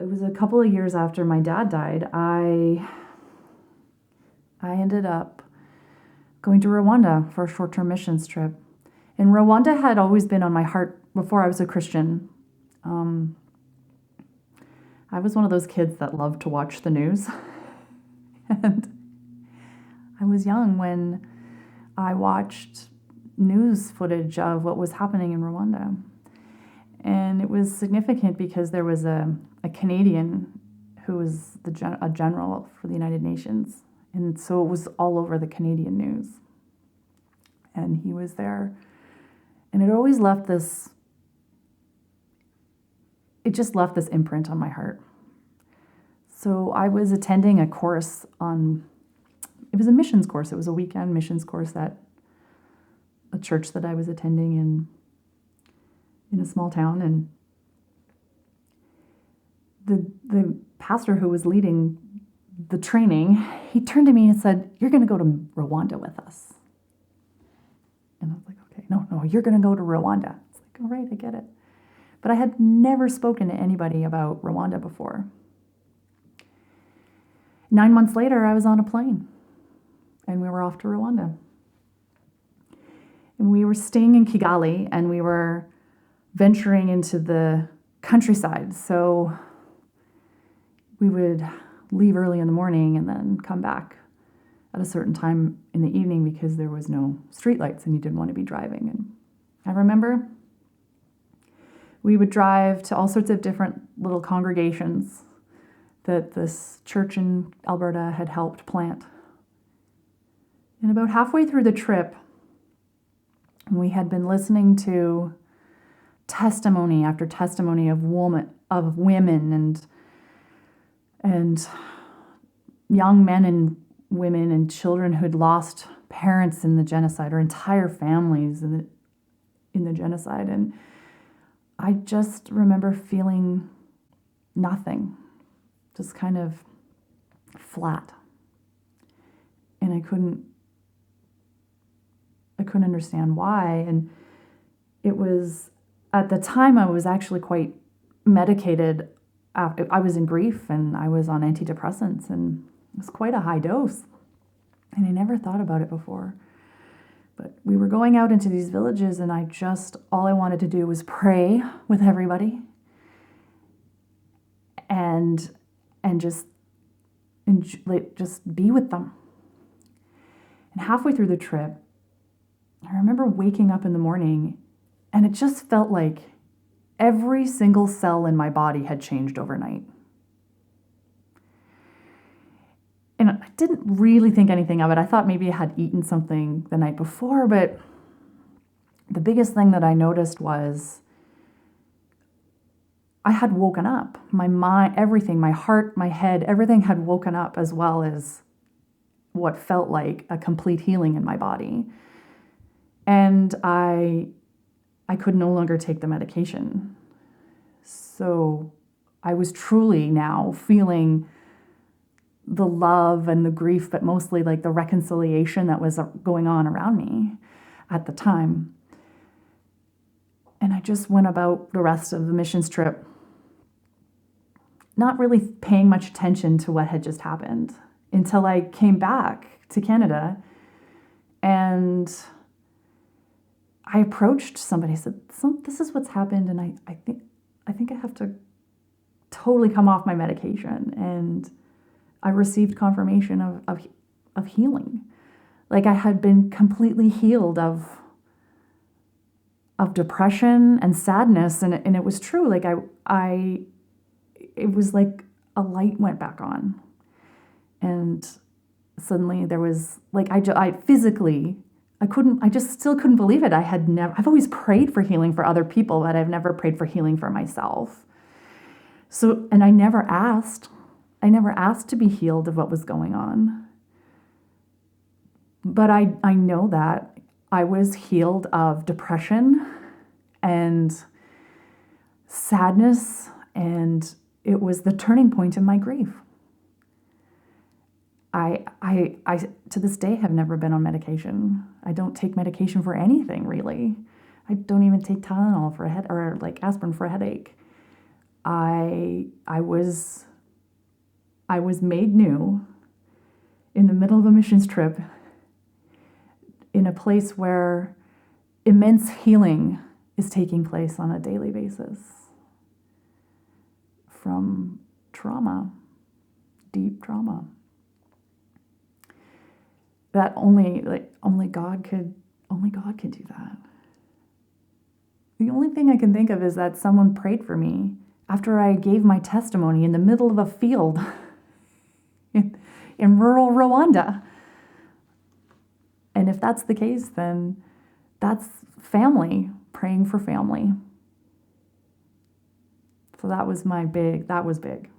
it was a couple of years after my dad died, I ended up going to Rwanda for a short-term missions trip. And Rwanda had always been on my heart before I was a Christian. I was one of those kids that loved to watch the news. And I was young when I watched news footage of what was happening in Rwanda. And it was significant because there was a Canadian who was a general for the United Nations. And so it was all over the Canadian news. And he was there. And it always left this, it just left this imprint on my heart. So I was attending a course it was a missions course. It was a weekend missions course at a church that I was attending in a small town. And the pastor who was leading the training, he turned to me and said, "You're going to go to Rwanda with us." And I was like, "Okay, no, you're going to go to Rwanda." It's like, all right, I get it. But I had never spoken to anybody about Rwanda before. 9 months later, I was on a plane and we were off to Rwanda. And we were staying in Kigali and we were venturing into the countryside. So we would leave early in the morning and then come back at a certain time in the evening because there was no streetlights and you didn't want to be driving. And I remember we would drive to all sorts of different little congregations that this church in Alberta had helped plant. And about halfway through the trip, we had been listening to testimony after testimony of women and young men and women and children who'd lost parents in the genocide or entire families in the genocide. And I just remember feeling nothing, just kind of flat. And I couldn't understand why. And it was, at the time, I was actually quite medicated. I was in grief and I was on antidepressants, and it was quite a high dose. And I never thought about it before. But we were going out into these villages, and all I wanted to do was pray with everybody and just be with them. And halfway through the trip, I remember waking up in the morning, and it just felt like every single cell in my body had changed overnight. And I didn't really think anything of it. I thought maybe I had eaten something the night before, but the biggest thing that I noticed was I had woken up. My mind, everything, my heart, my head, everything had woken up, as well as what felt like a complete healing in my body. And I could no longer take the medication. So I was truly now feeling the love and the grief, but mostly like the reconciliation that was going on around me at the time. And I just went about the rest of the missions trip not really paying much attention to what had just happened until I came back to Canada. And I approached somebody, I said, "This is what's happened, and I think I have to totally come off my medication." And I received confirmation of healing. Like I had been completely healed of depression and sadness, and it was true. Like it was like a light went back on, and suddenly there was like I physically. I just still couldn't believe it. I've always prayed for healing for other people, but I've never prayed for healing for myself. So, and I never asked to be healed of what was going on. But I know that I was healed of depression and sadness, and it was the turning point in my grief. I to this day have never been on medication. I don't take medication for anything, really. I don't even take Tylenol for a head, or like aspirin for a headache. I was made new in the middle of a missions trip in a place where immense healing is taking place on a daily basis from trauma, deep trauma. That only God could do that. The only thing I can think of is that someone prayed for me after I gave my testimony in the middle of a field in rural Rwanda. And if that's the case, then that's family praying for family. So that was big.